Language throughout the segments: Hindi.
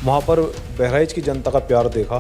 वहाँ पर बहराइच की जनता का प्यार देखा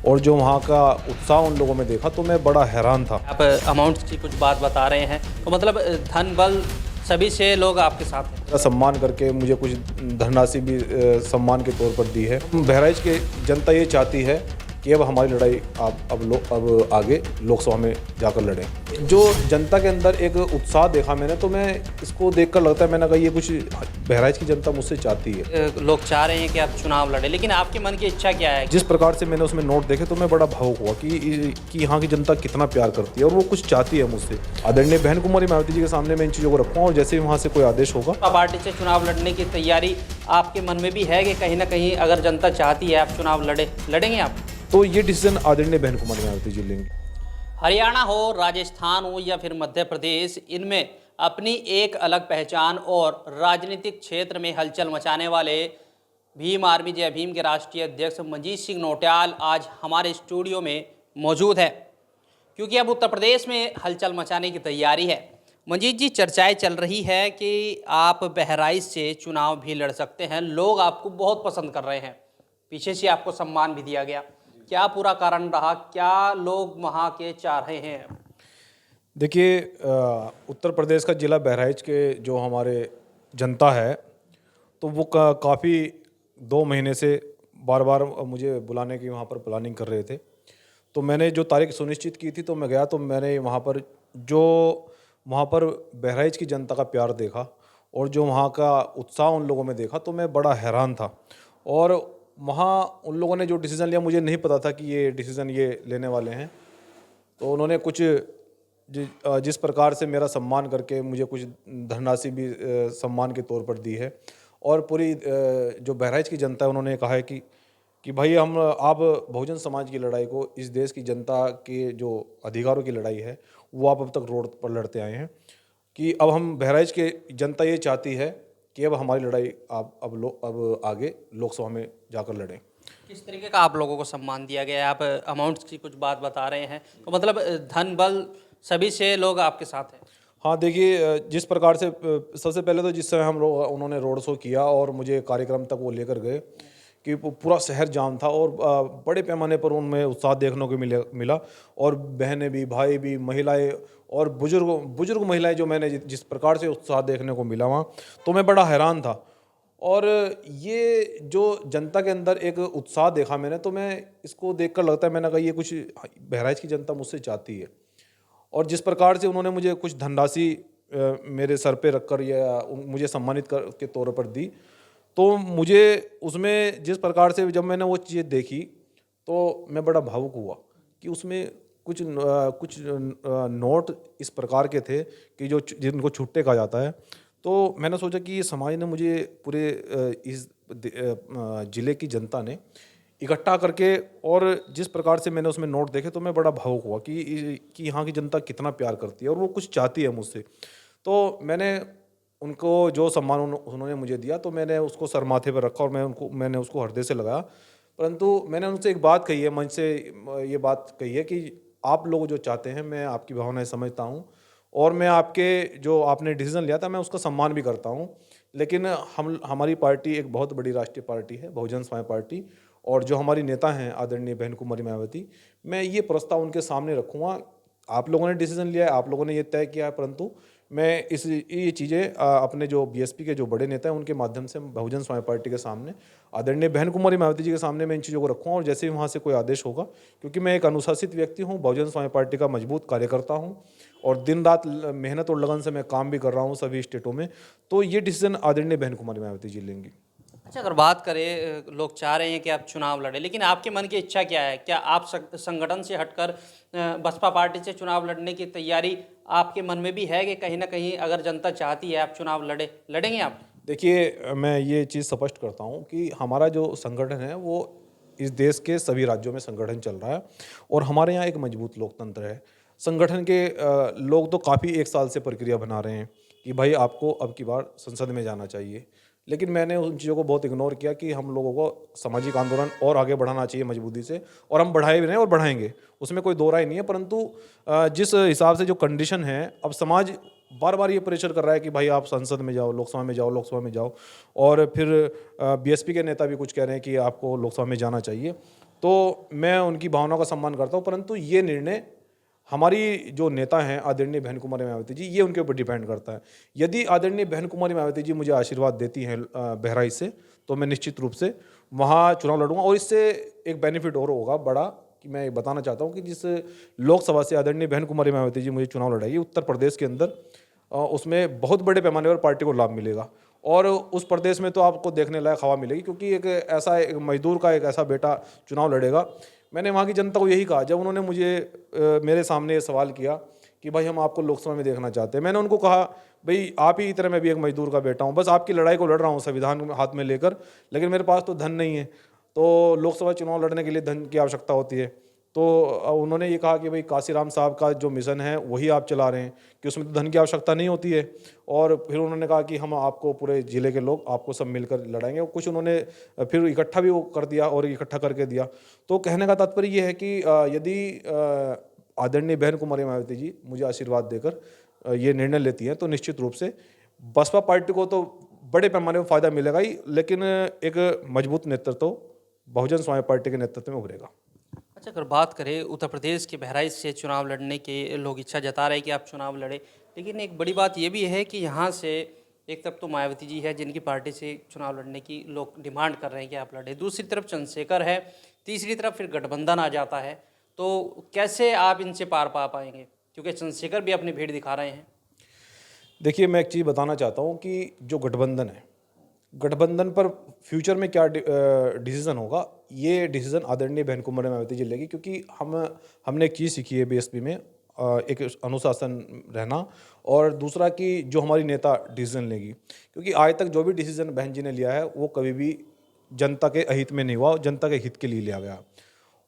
और जो वहाँ का उत्साह उन लोगों में देखा तो मैं बड़ा हैरान था। आप अमाउंट्स की कुछ बात बता रहे हैं तो मतलब धन बल सभी से लोग आपके साथ हैं। मेरा सम्मान करके मुझे कुछ धनराशि भी सम्मान के तौर पर दी है। बहराइच की जनता ये चाहती है कि अब हमारी लड़ाई अब आगे लोकसभा में जाकर लड़ें। जो जनता के अंदर एक उत्साह देखा मैंने तो मैं इसको देखकर लगता है मैंने कहा ये कुछ बहराइच की जनता मुझसे चाहती है। लोग चाह रहे हैं कि आप चुनाव लड़े, लेकिन आपके मन की इच्छा क्या है? जिस प्रकार से मैंने उसमें नोट देखे तो मैं बड़ा भावुक हुआ कि यहाँ की जनता कितना प्यार करती है और वो कुछ चाहती है मुझसे। आदरणीय बहन कुमारी मायावती जी के सामने मैं इन चीज़ों को रखूँगा और जैसे ही वहाँ से कोई आदेश होगा। पार्टी से चुनाव लड़ने की तैयारी आपके मन में भी है कि कहीं ना कहीं अगर जनता चाहती है आप चुनाव लड़ेंगे आप? तो ये डिसीजन आदरणीय बहन कुमारी मायावती जी लेंगे। हरियाणा हो, राजस्थान हो या फिर मध्य प्रदेश, इनमें अपनी एक अलग पहचान और राजनीतिक क्षेत्र में हलचल मचाने वाले भीम आर्मी जय भीम के राष्ट्रीय अध्यक्ष मंजीत सिंह नौटियाल आज हमारे स्टूडियो में मौजूद है, क्योंकि अब उत्तर प्रदेश में हलचल मचाने की तैयारी है। मंजीत जी, चर्चाएं चल रही है कि आप बहराइच से चुनाव भी लड़ सकते हैं, लोग आपको बहुत पसंद कर रहे हैं, पीछे से आपको सम्मान भी दिया गया, क्या पूरा कारण रहा, क्या लोग वहाँ के चाह रहे हैं? देखिए, उत्तर प्रदेश का ज़िला बहराइच के जो हमारे जनता है तो वो काफ़ी 2 महीने से बार बार मुझे बुलाने की वहाँ पर प्लानिंग कर रहे थे। तो मैंने जो तारीख सुनिश्चित की थी तो मैं गया, तो मैंने वहाँ पर बहराइच की जनता का प्यार देखा और जो वहाँ का उत्साह उन लोगों में देखा तो मैं बड़ा हैरान था। और वहाँ उन लोगों ने जो डिसीज़न लिया, मुझे नहीं पता था कि ये डिसीज़न ये लेने वाले हैं। तो उन्होंने कुछ जिस प्रकार से मेरा सम्मान करके मुझे कुछ धनराशि भी सम्मान के तौर पर दी है और पूरी जो बहराइच की जनता है उन्होंने कहा है कि भाई आप बहुजन समाज की लड़ाई को, इस देश की जनता के जो अधिकारों की लड़ाई है वो आप अब तक रोड पर लड़ते आए हैं, कि अब हम बहराइच के जनता ये चाहती है कि अब हमारी लड़ाई अब आगे लोकसभा में जाकर लड़ें। किस तरीके का आप लोगों को सम्मान दिया गया है? आप अमाउंट्स की कुछ बात बता रहे हैं तो मतलब धन बल सभी से लोग आपके साथ हैं। हाँ, देखिए, जिस प्रकार से सबसे पहले तो जिस समय उन्होंने रोड शो किया और मुझे कार्यक्रम तक वो लेकर गए कि पूरा शहर जाम था और बड़े पैमाने पर उनमें उत्साह देखने को मिला और बहनें भी, भाई भी, महिलाएं और बुजुर्ग महिलाएं, जो मैंने जिस प्रकार से उत्साह देखने को मिला वहाँ, तो मैं बड़ा हैरान था। और ये जो जनता के अंदर एक उत्साह देखा मैंने तो मैं इसको देखकर लगता है मैंने कहा ये कुछ बहराइच की जनता मुझसे चाहती है। और जिस प्रकार से उन्होंने मुझे कुछ धनराशि मेरे सर पे रखकर या मुझे सम्मानित के तौर पर दी, तो मुझे उसमें जिस प्रकार से जब मैंने वो चीज़ देखी तो मैं बड़ा भावुक हुआ कि उसमें कुछ नोट इस प्रकार के थे कि जिनको छुट्टे कहा जाता है। तो मैंने सोचा कि ये समाज ने मुझे पूरे इस ज़िले की जनता ने इकट्ठा करके, और जिस प्रकार से मैंने उसमें नोट देखे तो मैं बड़ा भावुक हुआ कि यहाँ की जनता कितना प्यार करती है और वो कुछ चाहती है मुझसे। तो मैंने उनको जो सम्मान उन्होंने मुझे दिया तो मैंने उसको सर माथे पर रखा और मैंने उसको हृदय से लगाया। परंतु मैंने उनसे एक बात कही है, मंच से ये बात कही है कि आप लोग जो चाहते हैं, मैं आपकी भावनाएं समझता हूँ और मैं आपके जो आपने डिसीज़न लिया था मैं उसका सम्मान भी करता हूँ, लेकिन हमारी पार्टी एक बहुत बड़ी राष्ट्रीय पार्टी है, बहुजन समाज पार्टी, और जो हमारी नेता हैं आदरणीय बहन कुमारी मायावती, मैं ये प्रस्ताव उनके सामने रखूँगा। आप लोगों ने डिसीजन लिया है, आप लोगों ने ये तय किया है, परंतु मैं ये चीज़ें अपने जो बीएसपी के जो बड़े नेता हैं उनके माध्यम से बहुजन समाज पार्टी के सामने, आदरणीय बहन कुमारी मायावती जी के सामने मैं इन चीज़ों को रखूँगा और जैसे ही वहाँ से कोई आदेश होगा, क्योंकि मैं एक अनुशासित व्यक्ति हूँ, बहुजन समाज पार्टी का मजबूत कार्यकर्ता हूँ और दिन रात मेहनत और लगन से मैं काम भी कर रहा हूँ सभी स्टेटों में, तो ये डिसीजन आदरणीय बहन कुमारी मायावती जी लेंगी। अच्छा, अगर बात करें, लोग चाह रहे हैं कि आप चुनाव लड़ें, लेकिन आपके मन की इच्छा क्या है? क्या आप संगठन से हटकर बसपा पार्टी से चुनाव लड़ने की तैयारी आपके मन में भी है कि कहीं ना कहीं अगर जनता चाहती है आप चुनाव लड़ेंगे आप? देखिए, मैं ये चीज़ स्पष्ट करता हूँ कि हमारा जो संगठन है वो इस देश के सभी राज्यों में संगठन चल रहा है और हमारे यहाँ एक मजबूत लोकतंत्र है। संगठन के लोग तो काफ़ी 1 साल से प्रक्रिया बना रहे हैं कि भाई आपको अब की बार संसद में जाना चाहिए, लेकिन मैंने उन चीज़ों को बहुत इग्नोर किया कि हम लोगों को सामाजिक आंदोलन और आगे बढ़ाना चाहिए मजबूती से, और हम बढ़ाए भी रहे हैं और बढ़ाएंगे, उसमें कोई दो राय नहीं है। परंतु जिस हिसाब से जो कंडीशन है, अब समाज बार बार ये प्रेशर कर रहा है कि भाई आप संसद में जाओ, लोकसभा में जाओ, लोकसभा में जाओ। और फिर बीएसपी के नेता भी कुछ कह रहे हैं कि आपको लोकसभा में जाना चाहिए। तो मैं उनकी भावनाओं का सम्मान करता हूँ, परंतु ये निर्णय हमारी जो नेता हैं आदरणीय बहन कुमारी मायावती जी, ये उनके ऊपर डिपेंड करता है। यदि आदरणीय बहन कुमारी मायावती जी मुझे आशीर्वाद देती हैं बहराइच से, तो मैं निश्चित रूप से वहाँ चुनाव लड़ूंगा। और इससे एक बेनिफिट और होगा बड़ा, कि मैं ये बताना चाहता हूँ कि जिस लोकसभा से आदरणीय बहन कुमारी मायावती जी मुझे चुनाव लड़ाएगी उत्तर प्रदेश के अंदर, उसमें बहुत बड़े पैमाने पर पार्टी को लाभ मिलेगा। और उस प्रदेश में तो आपको देखने लायक हवा मिलेगी, क्योंकि एक मजदूर का एक ऐसा बेटा चुनाव लड़ेगा। मैंने वहाँ की जनता को यही कहा जब उन्होंने मेरे सामने ये सवाल किया कि भाई हम आपको लोकसभा में देखना चाहते हैं। मैंने उनको कहा भाई आप ही तरह मैं भी एक मजदूर का बेटा हूँ, बस आपकी लड़ाई को लड़ रहा हूँ संविधान हाथ में लेकर, लेकिन मेरे पास तो धन नहीं है। तो लोकसभा चुनाव लड़ने के लिए धन की आवश्यकता होती है। तो उन्होंने ये कहा कि भाई काशीराम साहब का जो मिशन है वही आप चला रहे हैं, कि उसमें तो धन की आवश्यकता नहीं होती है। और फिर उन्होंने कहा कि हम आपको पूरे ज़िले के लोग आपको सब मिलकर लड़ाएंगे। और कुछ उन्होंने फिर इकट्ठा भी वो कर दिया और इकट्ठा करके दिया। तो कहने का तात्पर्य ये है कि यदि आदरणीय बहन कुमारी मायावती जी मुझे आशीर्वाद देकर ये निर्णय लेती हैं, तो निश्चित रूप से बसपा पार्टी को तो बड़े पैमाने पर फायदा मिलेगा ही, लेकिन एक मजबूत नेतृत्व बहुजन समाज पार्टी के नेतृत्व में उभरेगा। अच्छा, अगर बात करें उत्तर प्रदेश के बहराइच से चुनाव लड़ने के लोग इच्छा जता रहे हैं कि आप चुनाव लड़े, लेकिन एक बड़ी बात ये भी है कि यहाँ से एक तरफ तो मायावती जी है जिनकी पार्टी से चुनाव लड़ने की लोग डिमांड कर रहे हैं कि आप लड़े, दूसरी तरफ चंद्रशेखर है, तीसरी तरफ फिर गठबंधन आ जाता है। तो कैसे आप इनसे पार पा पाएंगे, क्योंकि चंद्रशेखर भी अपनी भीड़ दिखा रहे हैं। देखिए, मैं एक चीज़ बताना चाहता हूँ कि जो गठबंधन है, गठबंधन पर फ्यूचर में क्या डिसीज़न होगा, ये डिसीज़न आदरणीय बहन कुमारी मायावती जी लेगी। क्योंकि हमने एक चीज़ सीखी है बीएसपी में, एक अनुशासन रहना, और दूसरा कि जो हमारी नेता डिसीज़न लेगी। क्योंकि आज तक जो भी डिसीज़न बहन जी ने लिया है वो कभी भी जनता के अहित में नहीं हुआ, जनता के हित के लिए लिया गया।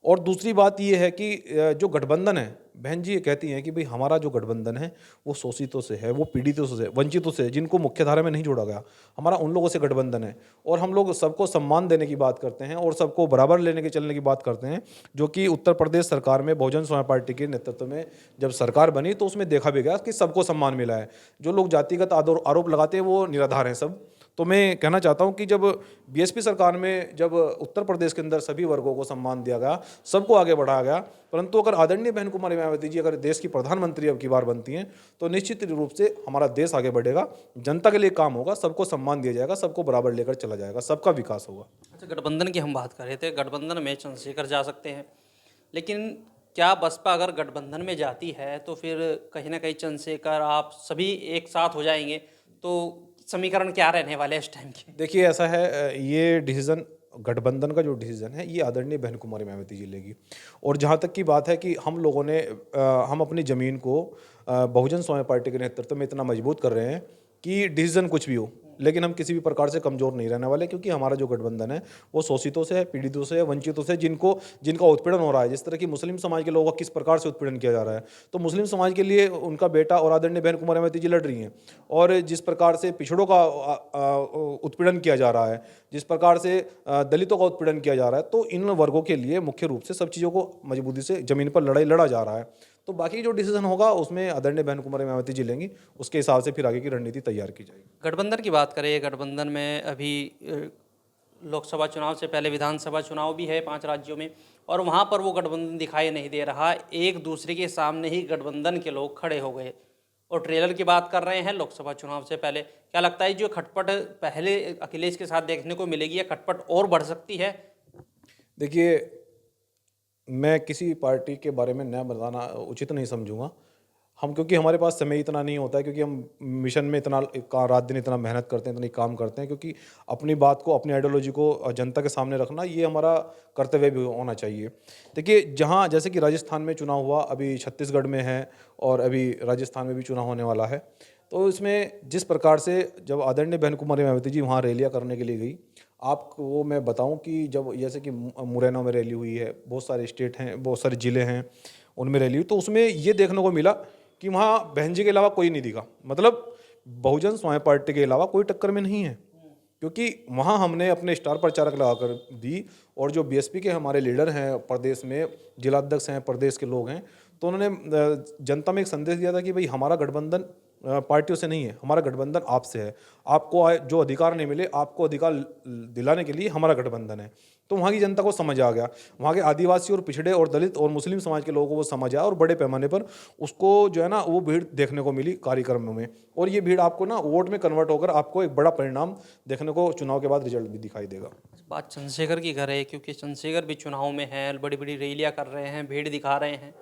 और दूसरी बात ये है कि जो गठबंधन है, बहन जी ये कहती हैं कि भाई हमारा जो गठबंधन है वो शोषितों से है, वो पीड़ितों से, वंचितों से, जिनको मुख्यधारा में नहीं जोड़ा गया, हमारा उन लोगों से गठबंधन है। और हम लोग सबको सम्मान देने की बात करते हैं और सबको बराबर लेने के चलने की बात करते हैं, जो कि उत्तर प्रदेश सरकार में बहुजन समाज पार्टी के नेतृत्व में जब सरकार बनी तो उसमें देखा भी गया कि सबको सम्मान मिला है। जो लोग जातिगत आरोप लगाते हैं वो निराधार हैं सब। तो मैं कहना चाहता हूं कि जब बीएसपी सरकार में जब उत्तर प्रदेश के अंदर सभी वर्गों को सम्मान दिया गया, सबको आगे बढ़ाया गया, परंतु अगर आदरणीय बहन कुमारी मायावती जी अगर देश की प्रधानमंत्री अब की बार बनती हैं, तो निश्चित रूप से हमारा देश आगे बढ़ेगा, जनता के लिए काम होगा, सबको सम्मान दिया जाएगा, सबको बराबर लेकर चला जाएगा, सबका विकास होगा। अच्छा, गठबंधन की हम बात कर रहे थे, गठबंधन में चंद्रशेखर जा सकते हैं, लेकिन क्या बसपा अगर गठबंधन में जाती है तो फिर कहीं ना कहीं चंद्रशेखर आप सभी एक साथ हो जाएंगे, तो समीकरण क्या रहने वाले हैं इस टाइम के? देखिए, ऐसा है, ये डिसीज़न गठबंधन का जो डिसीज़न है ये आदरणीय बहन कुमारी मायावती जी लेगी। और जहाँ तक की बात है कि हम लोगों ने हम अपनी ज़मीन को बहुजन समाज पार्टी के नेतृत्व में इतना मजबूत कर रहे हैं कि डिसीज़न कुछ भी हो, लेकिन हम किसी भी प्रकार से कमज़ोर नहीं रहने वाले। क्योंकि हमारा जो गठबंधन है वो शोषितों से है, पीड़ितों से है, वंचितों से, जिनका उत्पीड़न हो रहा है। जिस तरह की मुस्लिम समाज के लोगों का किस प्रकार से उत्पीड़न किया जा रहा है, तो मुस्लिम समाज के लिए उनका बेटा और आदरणीय बहन कुमारी मायावती जी लड़ रही हैं। और जिस प्रकार से पिछड़ों का उत्पीड़न किया जा रहा है, जिस प्रकार से दलितों का उत्पीड़न किया जा रहा है, तो इन वर्गों के लिए मुख्य रूप से सब चीज़ों को मजबूती से ज़मीन पर लड़ाई लड़ा जा रहा है। तो बाकी जो डिसीजन होगा उसमें आदरणीय बहन कुमारी मायावती जी लेंगी, उसके हिसाब से फिर आगे की रणनीति तैयार की जाएगी। गठबंधन की बात करें, गठबंधन में अभी लोकसभा चुनाव से पहले विधानसभा चुनाव भी है 5 राज्यों में, और वहाँ पर वो गठबंधन दिखाई नहीं दे रहा। एक दूसरे के सामने ही गठबंधन के लोग खड़े हो गए और ट्रेलर की बात कर रहे हैं लोकसभा चुनाव से पहले। क्या लगता है जो खटपट पहले अखिलेश के साथ देखने को मिलेगी, या खटपट और बढ़ सकती है? देखिए, मैं किसी पार्टी के बारे में नया बताना उचित नहीं समझूंगा क्योंकि हमारे पास समय इतना नहीं होता है, क्योंकि हम मिशन में इतना रात दिन इतना मेहनत करते हैं, इतनी काम करते हैं, क्योंकि अपनी बात को, अपनी आइडियोलॉजी को जनता के सामने रखना ये हमारा कर्तव्य भी होना चाहिए। देखिए, जहाँ जैसे कि राजस्थान में चुनाव हुआ, अभी छत्तीसगढ़ में है और अभी राजस्थान में भी चुनाव होने वाला है, तो इसमें जिस प्रकार से जब आदरणीय बहन कुमारी मायावती जी वहाँ रैलियाँ करने के लिए गई, आपको वो मैं बताऊं कि जब जैसे कि मुरैना में रैली हुई है, बहुत सारे स्टेट हैं, बहुत सारे ज़िले हैं, उनमें रैली हुई, तो उसमें ये देखने को मिला कि वहाँ बहन जी के अलावा कोई नहीं दिखा। मतलब बहुजन समाज पार्टी के अलावा कोई टक्कर में नहीं है, क्योंकि वहाँ हमने अपने स्टार प्रचारक लगाकर दी। और जो बीएसपी के हमारे लीडर हैं प्रदेश में, जिलाध्यक्ष हैं, प्रदेश के लोग हैं, तो उन्होंने जनता में एक संदेश दिया था कि भाई हमारा गठबंधन पार्टियों से नहीं है, हमारा गठबंधन आपसे है। आपको जो अधिकार नहीं मिले, आपको अधिकार दिलाने के लिए हमारा गठबंधन है। तो वहाँ की जनता को समझ आ गया, वहाँ के आदिवासी और पिछड़े और दलित और मुस्लिम समाज के लोगों को वो समझ आया और बड़े पैमाने पर उसको जो है ना वो भीड़ देखने को मिली कार्यक्रमों में। और ये भीड़ आपको ना वोट में कन्वर्ट होकर आपको एक बड़ा परिणाम देखने को चुनाव के बाद रिजल्ट भी दिखाई देगा। बात चंद्रशेखर की कर रहे हैं, क्योंकि चंद्रशेखर भी चुनाव में हैं, बड़ी बड़ी रैलियां कर रहे हैं, भीड़ दिखा रहे हैं।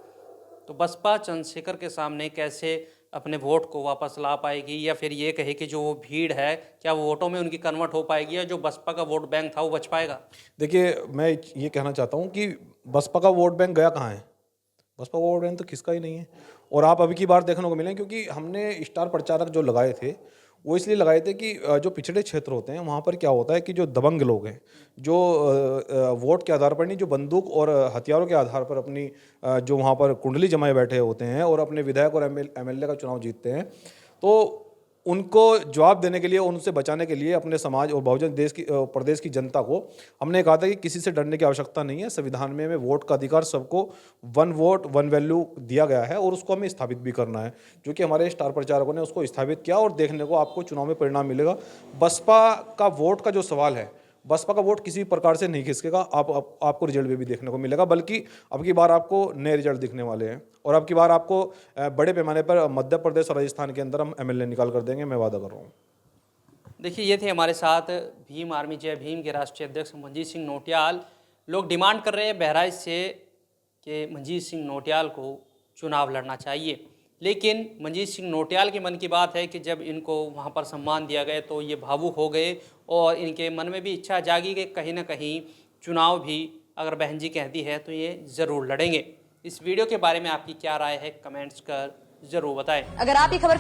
तो बसपा चंद्रशेखर के सामने कैसे अपने वोट को वापस ला पाएगी, या फिर ये कहे कि जो वो भीड़ है क्या वो वोटों में उनकी कन्वर्ट हो पाएगी, या जो बसपा का वोट बैंक था वो बच पाएगा? देखिए, मैं ये कहना चाहता हूँ कि बसपा का वोट बैंक गया कहाँ है? बसपा का वोट बैंक तो किसका ही नहीं है। और आप अभी की बार देखने को मिले, क्योंकि हमने स्टार प्रचारक जो लगाए थे वो इसलिए लगाए थे कि जो पिछड़े क्षेत्र होते हैं वहाँ पर क्या होता है कि जो दबंग लोग हैं, जो वोट के आधार पर नहीं, जो बंदूक और हथियारों के आधार पर अपनी जो वहाँ पर कुंडली जमाए बैठे होते हैं और अपने विधायक और एमएलए का चुनाव जीतते हैं, तो उनको जवाब देने के लिए, उनसे बचाने के लिए अपने समाज और बहुजन देश की प्रदेश की जनता को हमने कहा था कि किसी से डरने की आवश्यकता नहीं है। संविधान में वोट का अधिकार सबको, वन वोट वन वैल्यू दिया गया है और उसको हमें स्थापित भी करना है, जो कि हमारे स्टार प्रचारकों ने उसको स्थापित किया। और देखने को आपको चुनाव में परिणाम मिलेगा। बसपा का वोट का जो सवाल है, बसपा का वोट किसी प्रकार से नहीं खिसकेगा। आपको रिजल्ट में भी देखने को मिलेगा, बल्कि अब की बार आपको नए रिजल्ट दिखने वाले हैं। और अब की बार आपको बड़े पैमाने पर मध्य प्रदेश और राजस्थान के अंदर हम एमएलए निकाल कर देंगे, मैं वादा कर रहा हूँ। देखिए, ये थे हमारे साथ भीम आर्मी जय भीम के राष्ट्रीय अध्यक्ष मंजीत सिंह नौटियाल। लोग डिमांड कर रहे हैं बहराइच से कि मंजीत सिंह नौटियाल को चुनाव लड़ना चाहिए, लेकिन मंजीत सिंह नौटियाल के मन की बात है कि जब इनको वहाँ पर सम्मान दिया गया तो ये भावुक हो गए और इनके मन में भी इच्छा जागी कि कहीं ना कहीं चुनाव भी अगर बहन जी कहती है तो ये ज़रूर लड़ेंगे। इस वीडियो के बारे में आपकी क्या राय है, कमेंट्स कर ज़रूर बताएं। अगर आप ये खबर